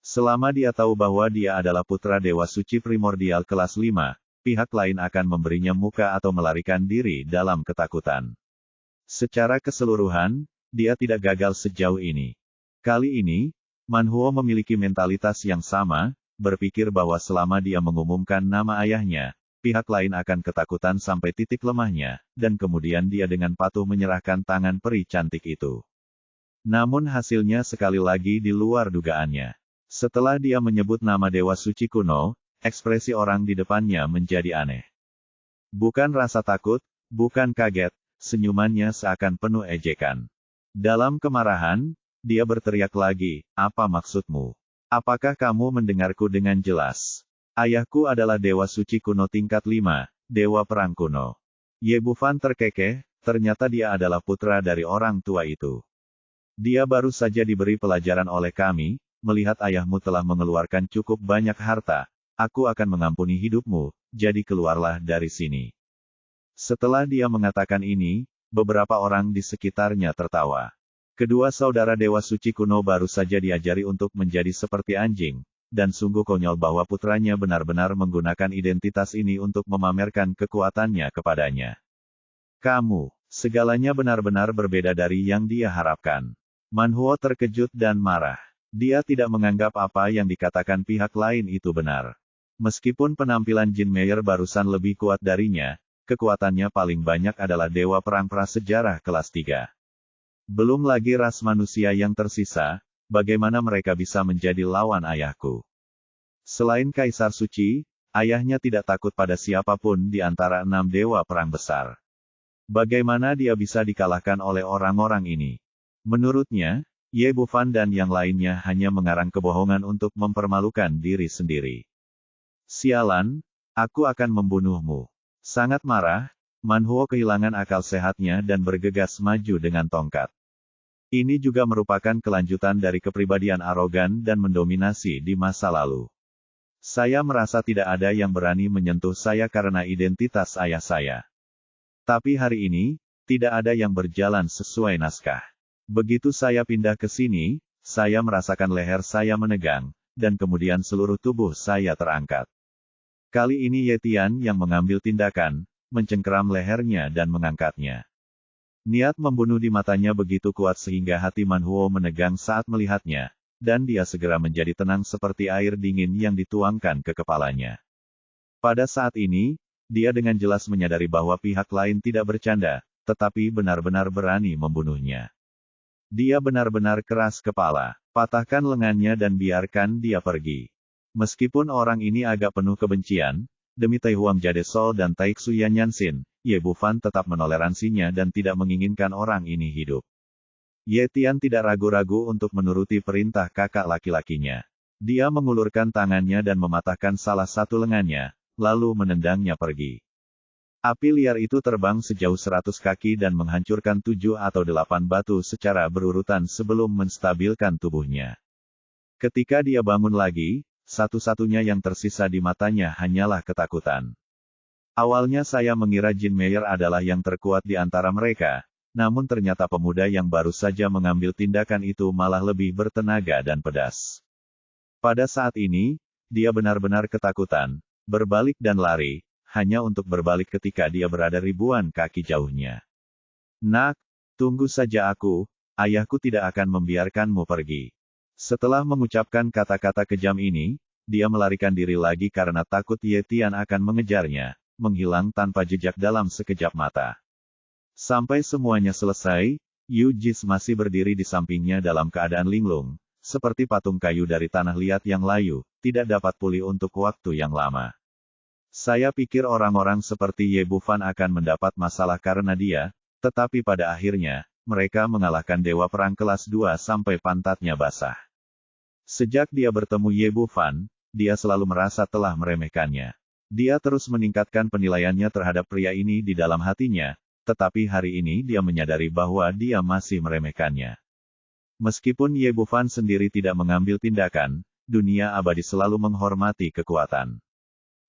Selama dia tahu bahwa dia adalah putra Dewa Suci Primordial kelas 5, pihak lain akan memberinya muka atau melarikan diri dalam ketakutan. Secara keseluruhan, dia tidak gagal sejauh ini. Kali ini, Manhuo memiliki mentalitas yang sama, berpikir bahwa selama dia mengumumkan nama ayahnya, pihak lain akan ketakutan sampai titik lemahnya, dan kemudian dia dengan patuh menyerahkan tangan peri cantik itu. Namun hasilnya sekali lagi di luar dugaannya. Setelah dia menyebut nama Dewa Suci kuno, ekspresi orang di depannya menjadi aneh. Bukan rasa takut, bukan kaget, senyumannya seakan penuh ejekan. Dalam kemarahan, dia berteriak lagi, apa maksudmu? Apakah kamu mendengarku dengan jelas? Ayahku adalah Dewa Suci kuno tingkat 5, Dewa Perang kuno. Ye Bufan terkekeh, ternyata dia adalah putra dari orang tua itu. Dia baru saja diberi pelajaran oleh kami, melihat ayahmu telah mengeluarkan cukup banyak harta, aku akan mengampuni hidupmu, jadi keluarlah dari sini. Setelah dia mengatakan ini, beberapa orang di sekitarnya tertawa. Kedua saudara Dewa Suci kuno baru saja diajari untuk menjadi seperti anjing, dan sungguh konyol bahwa putranya benar-benar menggunakan identitas ini untuk memamerkan kekuatannya kepadanya. Kamu, segalanya benar-benar berbeda dari yang dia harapkan. Manhuo terkejut dan marah. Dia tidak menganggap apa yang dikatakan pihak lain itu benar. Meskipun penampilan Jin Meyer barusan lebih kuat darinya, kekuatannya paling banyak adalah dewa perang prasejarah kelas 3. Belum lagi ras manusia yang tersisa, bagaimana mereka bisa menjadi lawan ayahku? Selain Kaisar Suci, ayahnya tidak takut pada siapapun di antara 6 dewa perang besar. Bagaimana dia bisa dikalahkan oleh orang-orang ini? Menurutnya, Ye Bufan dan yang lainnya hanya mengarang kebohongan untuk mempermalukan diri sendiri. Sialan, aku akan membunuhmu. Sangat marah, Manhuo kehilangan akal sehatnya dan bergegas maju dengan tongkat. Ini juga merupakan kelanjutan dari kepribadian arogan dan mendominasi di masa lalu. Saya merasa tidak ada yang berani menyentuh saya karena identitas ayah saya. Tapi hari ini, tidak ada yang berjalan sesuai naskah. Begitu saya pindah ke sini, saya merasakan leher saya menegang, dan kemudian seluruh tubuh saya terangkat. Kali ini Ye Tian yang mengambil tindakan, mencengkeram lehernya dan mengangkatnya. Niat membunuh di matanya begitu kuat sehingga hati Manhuo menegang saat melihatnya, dan dia segera menjadi tenang seperti air dingin yang dituangkan ke kepalanya. Pada saat ini, dia dengan jelas menyadari bahwa pihak lain tidak bercanda, tetapi benar-benar berani membunuhnya. Dia benar-benar keras kepala, patahkan lengannya dan biarkan dia pergi. Meskipun orang ini agak penuh kebencian, demi Tai Huang Jade Sol dan Tai Xuyan Yanxin, Ye Bufan tetap menoleransinya dan tidak menginginkan orang ini hidup. Ye Tian tidak ragu-ragu untuk menuruti perintah kakak laki-lakinya. Dia mengulurkan tangannya dan mematahkan salah satu lengannya, lalu menendangnya pergi. Api liar itu terbang sejauh 100 kaki dan menghancurkan 7 atau 8 batu secara berurutan sebelum menstabilkan tubuhnya. Ketika dia bangun lagi, satu-satunya yang tersisa di matanya hanyalah ketakutan. Awalnya saya mengira Jin Meyer adalah yang terkuat di antara mereka, namun ternyata pemuda yang baru saja mengambil tindakan itu malah lebih bertenaga dan pedas. Pada saat ini, dia benar-benar ketakutan, berbalik dan lari, hanya untuk berbalik ketika dia berada ribuan kaki jauhnya. Nak, tunggu saja aku, ayahku tidak akan membiarkanmu pergi. Setelah mengucapkan kata-kata kejam ini, dia melarikan diri lagi karena takut Ye Tian akan mengejarnya, menghilang tanpa jejak dalam sekejap mata. Sampai semuanya selesai, Yu Jis masih berdiri di sampingnya dalam keadaan linglung, seperti patung kayu dari tanah liat yang layu, tidak dapat pulih untuk waktu yang lama. Saya pikir orang-orang seperti Ye Bufan akan mendapat masalah karena dia, tetapi pada akhirnya, mereka mengalahkan dewa perang kelas 2 sampai pantatnya basah. Sejak dia bertemu Ye Bufan, dia selalu merasa telah meremehkannya. Dia terus meningkatkan penilaiannya terhadap pria ini di dalam hatinya, tetapi hari ini dia menyadari bahwa dia masih meremehkannya. Meskipun Ye Bufan sendiri tidak mengambil tindakan, dunia abadi selalu menghormati kekuatan.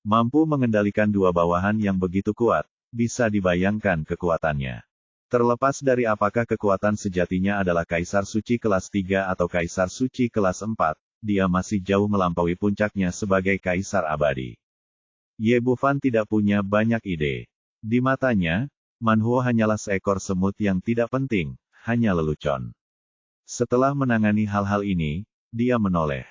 Mampu mengendalikan 2 bawahan yang begitu kuat, bisa dibayangkan kekuatannya. Terlepas dari apakah kekuatan sejatinya adalah Kaisar Suci kelas 3 atau Kaisar Suci kelas 4, dia masih jauh melampaui puncaknya sebagai Kaisar Abadi. Ye Bufan tidak punya banyak ide. Di matanya, Manhuo hanyalah seekor semut yang tidak penting, hanya lelucon. Setelah menangani hal-hal ini, dia menoleh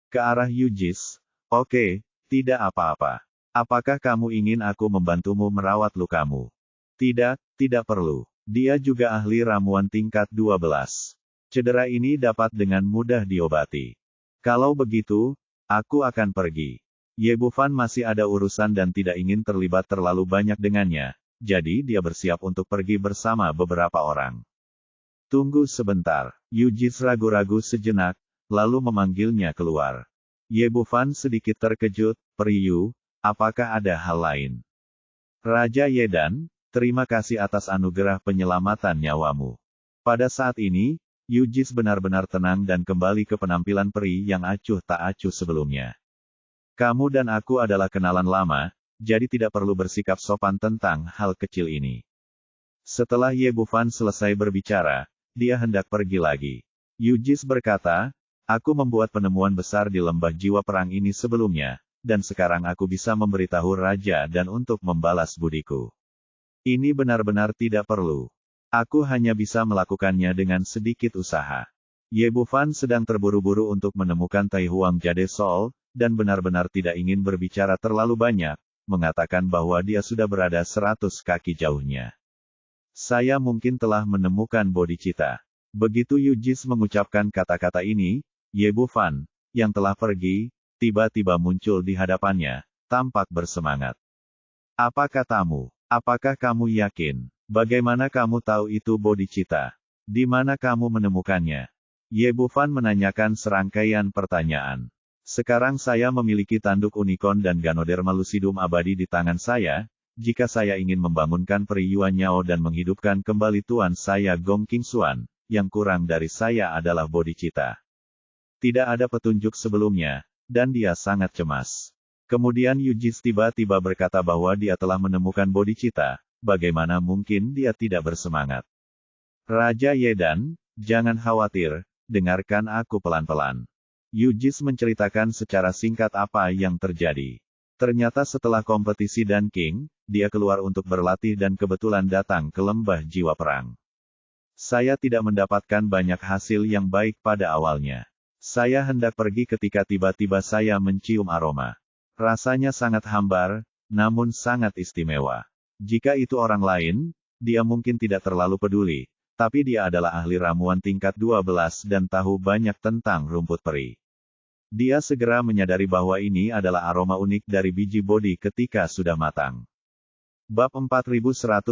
ke arah Yu Jis. Oke, tidak apa-apa. Apakah kamu ingin aku membantumu merawat lukamu? Tidak, tidak perlu. Dia juga ahli ramuan tingkat 12. Cedera ini dapat dengan mudah diobati. Kalau begitu, aku akan pergi. Ye Bufan masih ada urusan dan tidak ingin terlibat terlalu banyak dengannya, jadi dia bersiap untuk pergi bersama beberapa orang. Tunggu sebentar, Yu Jis ragu-ragu sejenak, lalu memanggilnya keluar. Ye Bufan sedikit terkejut, Priyu, apakah ada hal lain? Raja Yedan, terima kasih atas anugerah penyelamatan nyawamu. Pada saat ini, Yujis benar-benar tenang dan kembali ke penampilan peri yang acuh tak acuh sebelumnya. Kamu dan aku adalah kenalan lama, jadi tidak perlu bersikap sopan tentang hal kecil ini. Setelah Ye Bufan selesai berbicara, dia hendak pergi lagi. Yujis berkata, aku membuat penemuan besar di lembah jiwa perang ini sebelumnya, dan sekarang aku bisa memberitahu raja dan untuk membalas budiku. Ini benar-benar tidak perlu. Aku hanya bisa melakukannya dengan sedikit usaha. Ye Bufan sedang terburu-buru untuk menemukan Tai Huang Jade Sol, dan benar-benar tidak ingin berbicara terlalu banyak, mengatakan bahwa dia sudah berada 100 kaki jauhnya. Saya mungkin telah menemukan bodhicitta. Begitu Yujis mengucapkan kata-kata ini, Ye Bufan, yang telah pergi, tiba-tiba muncul di hadapannya, tampak bersemangat. Apa katamu? Apakah kamu yakin? Bagaimana kamu tahu itu bodhicitta? Di mana kamu menemukannya? Ye Bufan menanyakan serangkaian pertanyaan. Sekarang saya memiliki tanduk unicorn dan Ganoderma lucidum abadi di tangan saya. Jika saya ingin membangunkan peri Yuan Yao dan menghidupkan kembali tuan saya Gong Qingxuan, yang kurang dari saya adalah bodhicitta. Tidak ada petunjuk sebelumnya, dan dia sangat cemas. Kemudian Yujis tiba-tiba berkata bahwa dia telah menemukan bodhicitta, bagaimana mungkin dia tidak bersemangat. Raja Yedan, jangan khawatir, dengarkan aku pelan-pelan. Yujis menceritakan secara singkat apa yang terjadi. Ternyata setelah kompetisi Dan King, dia keluar untuk berlatih dan kebetulan datang ke lembah jiwa perang. Saya tidak mendapatkan banyak hasil yang baik pada awalnya. Saya hendak pergi ketika tiba-tiba saya mencium aroma. Rasanya sangat hambar, namun sangat istimewa. Jika itu orang lain, dia mungkin tidak terlalu peduli, tapi dia adalah ahli ramuan tingkat 12 dan tahu banyak tentang rumput peri. Dia segera menyadari bahwa ini adalah aroma unik dari biji bodi ketika sudah matang. Bab 4190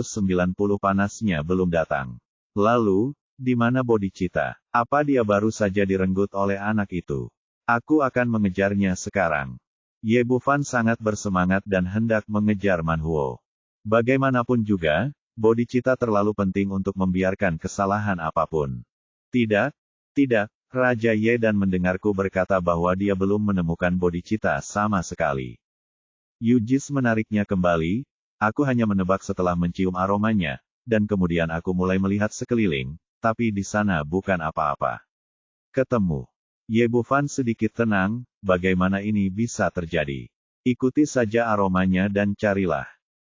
panasnya belum datang. Lalu, di mana bodhicitta? Apa dia baru saja direnggut oleh anak itu? Aku akan mengejarnya sekarang. Ye Bufan sangat bersemangat dan hendak mengejar Manhuo. Bagaimanapun juga, bodhicitta terlalu penting untuk membiarkan kesalahan apapun. Tidak, tidak. Raja Yedan mendengarku berkata bahwa dia belum menemukan bodhicitta sama sekali. Yujis menariknya kembali, aku hanya menebak setelah mencium aromanya, dan kemudian aku mulai melihat sekeliling, tapi di sana bukan apa-apa. Ketemu. Ye Bufan sedikit tenang, bagaimana ini bisa terjadi? Ikuti saja aromanya dan carilah.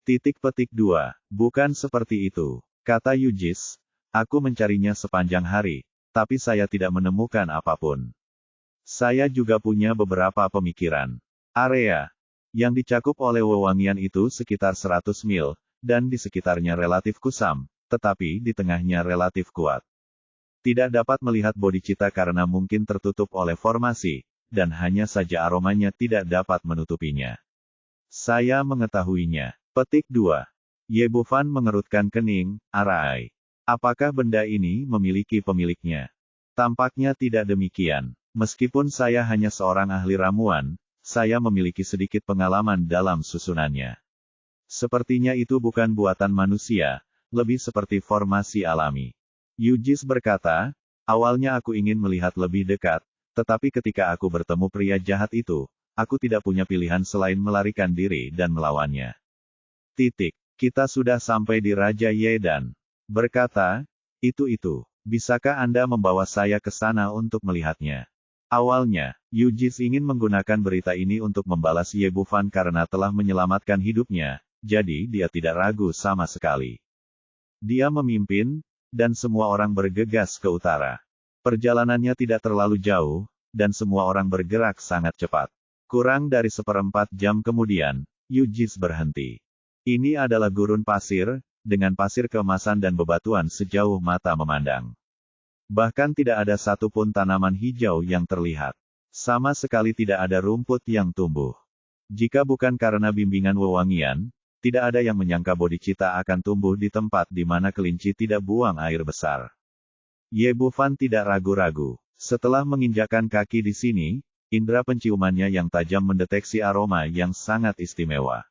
Titik petik 2, bukan seperti itu, kata Yujis, aku mencarinya sepanjang hari. Tapi saya tidak menemukan apapun. Saya juga punya beberapa pemikiran. Area yang dicakup oleh wewangian itu sekitar 100 mil, dan di sekitarnya relatif kusam, tetapi di tengahnya relatif kuat. Tidak dapat melihat bodhicitta karena mungkin tertutup oleh formasi, dan hanya saja aromanya tidak dapat menutupinya. Saya mengetahuinya. Petik 2. Ye Bufan mengerutkan kening, arai. Apakah benda ini memiliki pemiliknya? Tampaknya tidak demikian. Meskipun saya hanya seorang ahli ramuan, saya memiliki sedikit pengalaman dalam susunannya. Sepertinya itu bukan buatan manusia, lebih seperti formasi alami. Yujis berkata, awalnya aku ingin melihat lebih dekat, tetapi ketika aku bertemu pria jahat itu, aku tidak punya pilihan selain melarikan diri dan melawannya. Titik. Kita sudah sampai di Raja Yedan. Berkata, itu, bisakah Anda membawa saya ke sana untuk melihatnya? Awalnya, Yujis ingin menggunakan berita ini untuk membalas Ye Bufan karena telah menyelamatkan hidupnya, jadi dia tidak ragu sama sekali. Dia memimpin, dan semua orang bergegas ke utara. Perjalanannya tidak terlalu jauh, dan semua orang bergerak sangat cepat. Kurang dari 1/4 jam kemudian, Yujis berhenti. Ini adalah gurun pasir, dengan pasir keemasan dan bebatuan sejauh mata memandang. Bahkan tidak ada satupun tanaman hijau yang terlihat. Sama sekali tidak ada rumput yang tumbuh. Jika bukan karena bimbingan wewangian, tidak ada yang menyangka bodhicitta akan tumbuh di tempat di mana kelinci tidak buang air besar. Ye Bufan tidak ragu-ragu. Setelah menginjakkan kaki di sini, indera penciumannya yang tajam mendeteksi aroma yang sangat istimewa.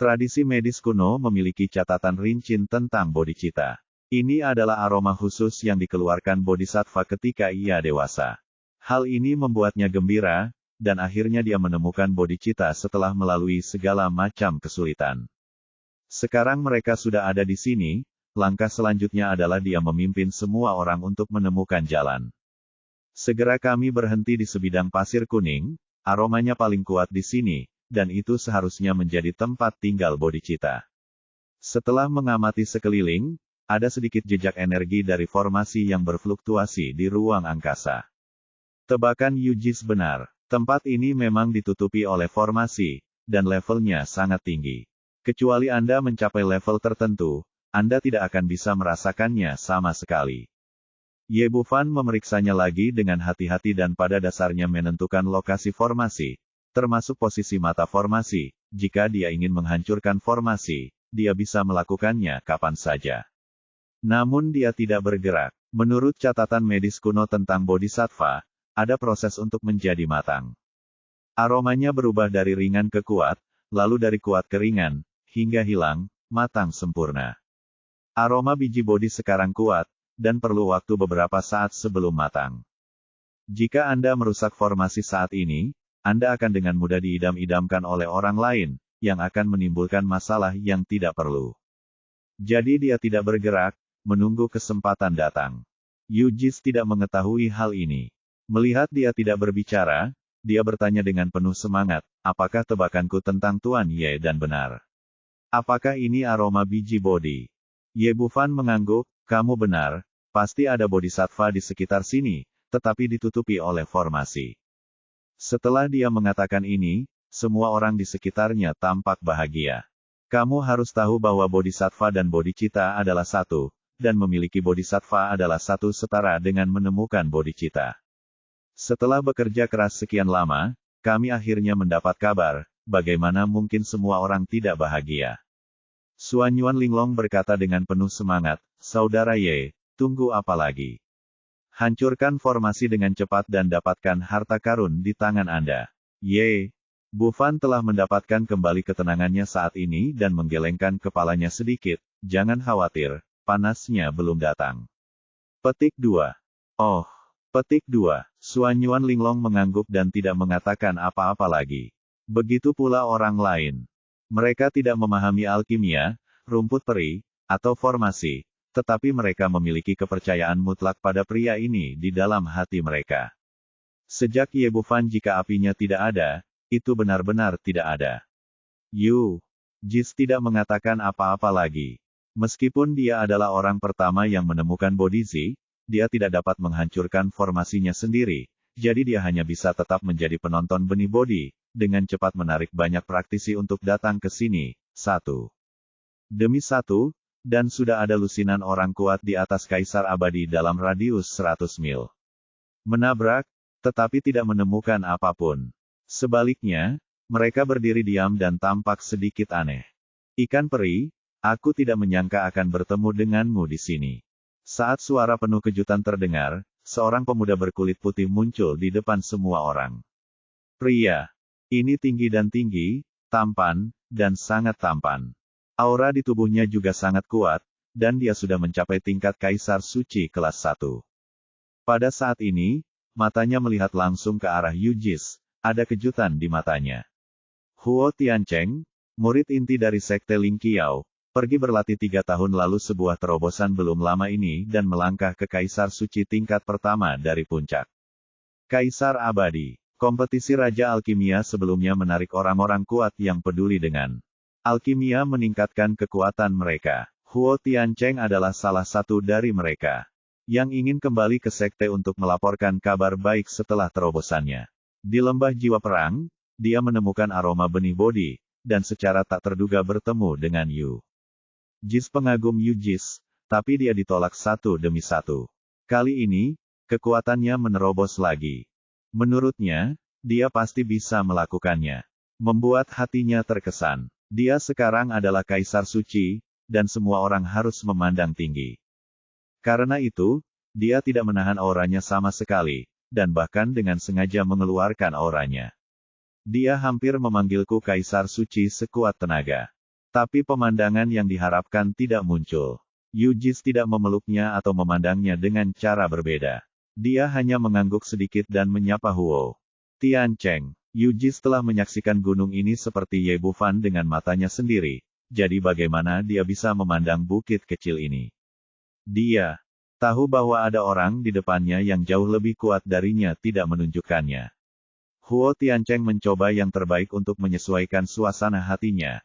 Tradisi medis kuno memiliki catatan rinci tentang bodhicitta. Ini adalah aroma khusus yang dikeluarkan bodhisattva ketika ia dewasa. Hal ini membuatnya gembira, dan akhirnya dia menemukan bodhicitta setelah melalui segala macam kesulitan. Sekarang mereka sudah ada di sini, langkah selanjutnya adalah dia memimpin semua orang untuk menemukan jalan. Segera kami berhenti di sebidang pasir kuning, aromanya paling kuat di sini, dan itu seharusnya menjadi tempat tinggal bodhicitta. Setelah mengamati sekeliling, ada sedikit jejak energi dari formasi yang berfluktuasi di ruang angkasa. Tebakan Yujis benar. Tempat ini memang ditutupi oleh formasi, dan levelnya sangat tinggi. Kecuali Anda mencapai level tertentu, Anda tidak akan bisa merasakannya sama sekali. Ye Bufan memeriksanya lagi dengan hati-hati dan pada dasarnya menentukan lokasi formasi, termasuk posisi mata formasi. Jika dia ingin menghancurkan formasi, dia bisa melakukannya kapan saja. Namun dia tidak bergerak. Menurut catatan medis kuno tentang bodhisattva, ada proses untuk menjadi matang. Aromanya berubah dari ringan ke kuat, lalu dari kuat ke ringan, hingga hilang, matang sempurna. Aroma biji bodhi sekarang kuat, dan perlu waktu beberapa saat sebelum matang. Jika Anda merusak formasi saat ini, Anda akan dengan mudah diidam-idamkan oleh orang lain, yang akan menimbulkan masalah yang tidak perlu. Jadi dia tidak bergerak, menunggu kesempatan datang. Yujis tidak mengetahui hal ini. Melihat dia tidak berbicara, dia bertanya dengan penuh semangat, apakah tebakanku tentang Tuan Ye dan benar? Apakah ini aroma biji bodhi? Ye Bufan mengangguk, kamu benar, pasti ada bodhisattva di sekitar sini, tetapi ditutupi oleh formasi. Setelah dia mengatakan ini, semua orang di sekitarnya tampak bahagia. Kamu harus tahu bahwa bodhisattva dan bodhicitta adalah satu, dan memiliki bodhisattva adalah satu setara dengan menemukan bodhicitta. Setelah bekerja keras sekian lama, kami akhirnya mendapat kabar, bagaimana mungkin semua orang tidak bahagia. Suan Yuan Linglong berkata dengan penuh semangat, Saudara Ye, tunggu apa lagi? Hancurkan formasi dengan cepat dan dapatkan harta karun di tangan Anda. Ye, Bufan telah mendapatkan kembali ketenangannya saat ini dan menggelengkan kepalanya sedikit, jangan khawatir. Panasnya belum datang. Petik 2. Oh. Petik 2. Suan Yuan Linglong mengangguk dan tidak mengatakan apa-apa lagi. Begitu pula orang lain. Mereka tidak memahami alkimia, rumput peri, atau formasi, tetapi mereka memiliki kepercayaan mutlak pada pria ini di dalam hati mereka. Sejak Ye Bufan jika apinya tidak ada, itu benar-benar tidak ada. Yujis tidak mengatakan apa-apa lagi. Meskipun dia adalah orang pertama yang menemukan bodhizi, dia tidak dapat menghancurkan formasinya sendiri, jadi dia hanya bisa tetap menjadi penonton benih bodhi, dengan cepat menarik banyak praktisi untuk datang ke sini, satu demi satu, dan sudah ada lusinan orang kuat di atas Kaisar Abadi dalam radius 100 mil. Menabrak, tetapi tidak menemukan apapun. Sebaliknya, mereka berdiri diam dan tampak sedikit aneh. Ikan peri, aku tidak menyangka akan bertemu denganmu di sini. Saat suara penuh kejutan terdengar, seorang pemuda berkulit putih muncul di depan semua orang. Pria ini tinggi, tampan, dan sangat tampan. Aura di tubuhnya juga sangat kuat, dan dia sudah mencapai tingkat Kaisar Suci kelas 1. Pada saat ini, matanya melihat langsung ke arah Yujis, ada kejutan di matanya. Huo Tiancheng, murid inti dari Sekte Ling Qiao, pergi berlatih 3 tahun lalu sebuah terobosan belum lama ini dan melangkah ke Kaisar Suci tingkat pertama dari puncak. Kaisar Abadi. Kompetisi Raja Alkimia sebelumnya menarik orang-orang kuat yang peduli dengan alkimia meningkatkan kekuatan mereka. Huo Tiancheng adalah salah satu dari mereka yang ingin kembali ke sekte untuk melaporkan kabar baik setelah terobosannya. Di lembah jiwa perang, dia menemukan aroma benih bodhi, dan secara tak terduga bertemu dengan Yujis pengagum Yujis, tapi dia ditolak satu demi satu. Kali ini, kekuatannya menerobos lagi. Menurutnya, dia pasti bisa melakukannya. Membuat hatinya terkesan. Dia sekarang adalah Kaisar Suci, dan semua orang harus memandang tinggi. Karena itu, dia tidak menahan auranya sama sekali, dan bahkan dengan sengaja mengeluarkan auranya. Dia hampir memanggilku Kaisar Suci sekuat tenaga. Tapi pemandangan yang diharapkan tidak muncul. Yu Jis tidak memeluknya atau memandangnya dengan cara berbeda. Dia hanya mengangguk sedikit dan menyapa Huo. Tian Cheng. Yu Jis telah menyaksikan gunung ini seperti Ye Bufan dengan matanya sendiri, jadi bagaimana dia bisa memandang bukit kecil ini? Dia tahu bahwa ada orang di depannya yang jauh lebih kuat darinya tidak menunjukkannya. Huo Tiancheng mencoba yang terbaik untuk menyesuaikan suasana hatinya.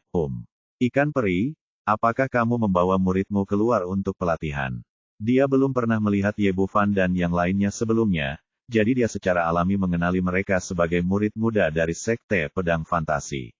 Ikan peri, apakah kamu membawa muridmu keluar untuk pelatihan? Dia belum pernah melihat Ye Bufan dan yang lainnya sebelumnya, jadi dia secara alami mengenali mereka sebagai murid muda dari Sekte Pedang Fantasi.